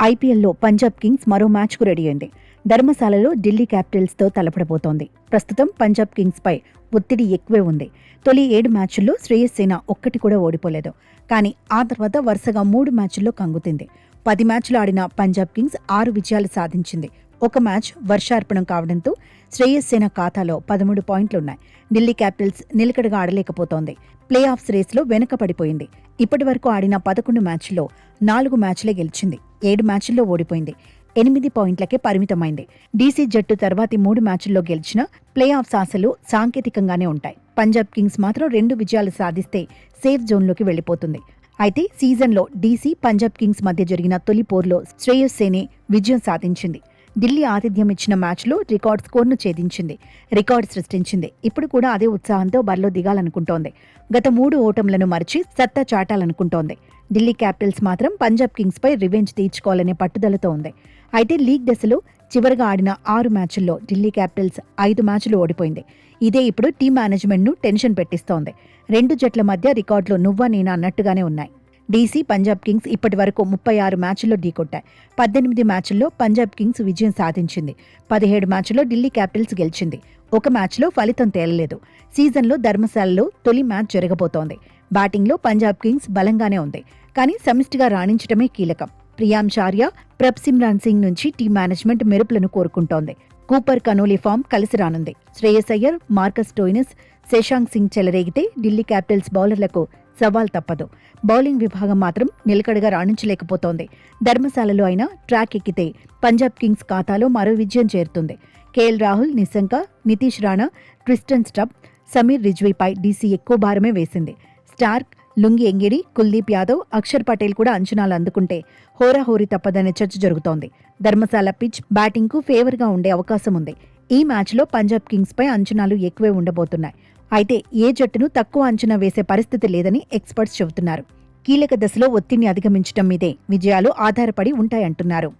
ఐపీఎల్లో పంజాబ్ కింగ్స్ మరో మ్యాచ్కు రెడీ అయింది. ధర్మశాలలో ఢిల్లీ క్యాపిటల్స్తో తలపడబోతోంది. ప్రస్తుతం పంజాబ్ కింగ్స్పై ఒత్తిడి ఎక్కువే ఉంది. తొలి 7 మ్యాచ్ల్లో శ్రేయస్సేన ఒక్కటి కూడా ఓడిపోలేదు. కానీ ఆ తర్వాత వరుసగా 3 మ్యాచ్ల్లో కంగుతింది. 10 మ్యాచ్లు ఆడిన పంజాబ్ కింగ్స్ 6 విజయాలు సాధించింది. ఒక మ్యాచ్ వర్షార్పణం కావడంతో శ్రేయస్సేన ఖాతాలో 13 పాయింట్లున్నాయి. ఢిల్లీ క్యాపిటల్స్ నిలకడగా ఆడలేకపోతోంది. ప్లే ఆఫ్స్ రేస్లో వెనుకపడిపోయింది. ఇప్పటి వరకు ఆడిన 11 మ్యాచ్ల్లో 4 మ్యాచ్లే గెలిచింది. 7 మ్యాచ్ల్లో ఓడిపోయింది. 8 పాయింట్లకే పరిమితమైంది. డీసీ జట్టు తర్వాతి 3 మ్యాచ్ల్లో గెలిచిన ప్లే ఆఫ్స్ ఆశలు సాంకేతికంగానే ఉంటాయి. పంజాబ్ కింగ్స్ మాత్రం 2 విజయాలు సాధిస్తే సేఫ్ జోన్లోకి వెళ్లిపోతుంది. అయితే సీజన్లో డీసీ పంజాబ్ కింగ్స్ మధ్య జరిగిన తొలి పోరులో శ్రేయస్సేనే విజయం సాధించింది. ఢిల్లీ ఆతిథ్యం ఇచ్చిన మ్యాచ్లో రికార్డ్ స్కోర్ను ఛేదించింది. రికార్డు సృష్టించింది. ఇప్పుడు కూడా అదే ఉత్సాహంతో బరిలో దిగాలనుకుంటోంది. గత 3 ఓటములను మరిచి సత్తా చాటాలనుకుంటోంది. ఢిల్లీ క్యాపిటల్స్ మాత్రం పంజాబ్ కింగ్స్పై రివెంజ్ తీర్చుకోవాలనే పట్టుదలతో ఉంది. అయితే లీగ్ దశలో చివరగా ఆడిన 6 మ్యాచ్ల్లో ఢిల్లీ క్యాపిటల్స్ 5 మ్యాచ్లు ఓడిపోయింది. ఇదే ఇప్పుడు టీం మేనేజ్మెంట్ను టెన్షన్ పెట్టిస్తోంది. 2 జట్ల మధ్య రికార్డులు నువ్వా నేనా అన్నట్టుగానే ఉన్నాయి. డీసీ పంజాబ్ కింగ్స్ ఇప్పటి వరకు 36 మ్యాచ్ల్లో ఢీకొట్టాయి. 18 మ్యాచ్ల్లో పంజాబ్ కింగ్స్ విజయం సాధించింది. 17 మ్యాచ్ల్లో ఢిల్లీ క్యాపిటల్స్ గెలిచింది. ఒక మ్యాచ్లో ఫలితం తేలలేదు. సీజన్లో ధర్మశాలలో తొలి మ్యాచ్ జరగబోతోంది. బ్యాటింగ్లో పంజాబ్ కింగ్స్ బలంగానే ఉంది. కానీ సమిష్టిగా రాణించడమే కీలకం. ప్రియాంశార్య, ప్రభ్సిమ్రాన్ సింగ్ నుంచి టీం మేనేజ్మెంట్ మెరుపులను కోరుకుంటోంది. కూపర్ కనోలీ ఫామ్ కలిసి రానుంది. శ్రేయస్ అయ్యర్, మార్కస్ స్టోయినిస్, శశాంక్ సింగ్ చెలరేగితే ఢిల్లీ క్యాపిటల్స్ బౌలర్లకు సవాల్ తప్పదు. బౌలింగ్ విభాగం మాత్రం నిలకడగా రాణించలేకపోతోంది. ధర్మశాలలో అయినా ట్రాక్ ఎక్కితే పంజాబ్ కింగ్స్ ఖాతాలో మరో విజయం చేరుతుంది. KL Rahul, Nissanka, Nitish Rana, Tristan Stubbs, Sameer రిజ్వీపై డీసీ ఎక్కువ భారమే వేసింది. Starc, Lungi Ngidi, Kuldeep Yadav, Axar Patel కూడా అంచనాలు అందుకుంటే హోరాహోరీ తప్పదనే చర్చ జరుగుతోంది. ధర్మశాల పిచ్ బ్యాటింగ్కు ఫేవర్గా ఉండే అవకాశం ఉంది. ఈ మ్యాచ్లో పంజాబ్ కింగ్స్పై అంచనాలు ఎక్కువే ఉండబోతున్నాయి. అయితే ఏ జట్టును తక్కువ అంచనా వేసే పరిస్థితి లేదని ఎక్స్పర్ట్స్ చెబుతున్నారు. కీలక దశలో ఒత్తిడిని అధిగమించడం మీదే విజయాలు ఆధారపడి ఉంటాయంటున్నారు.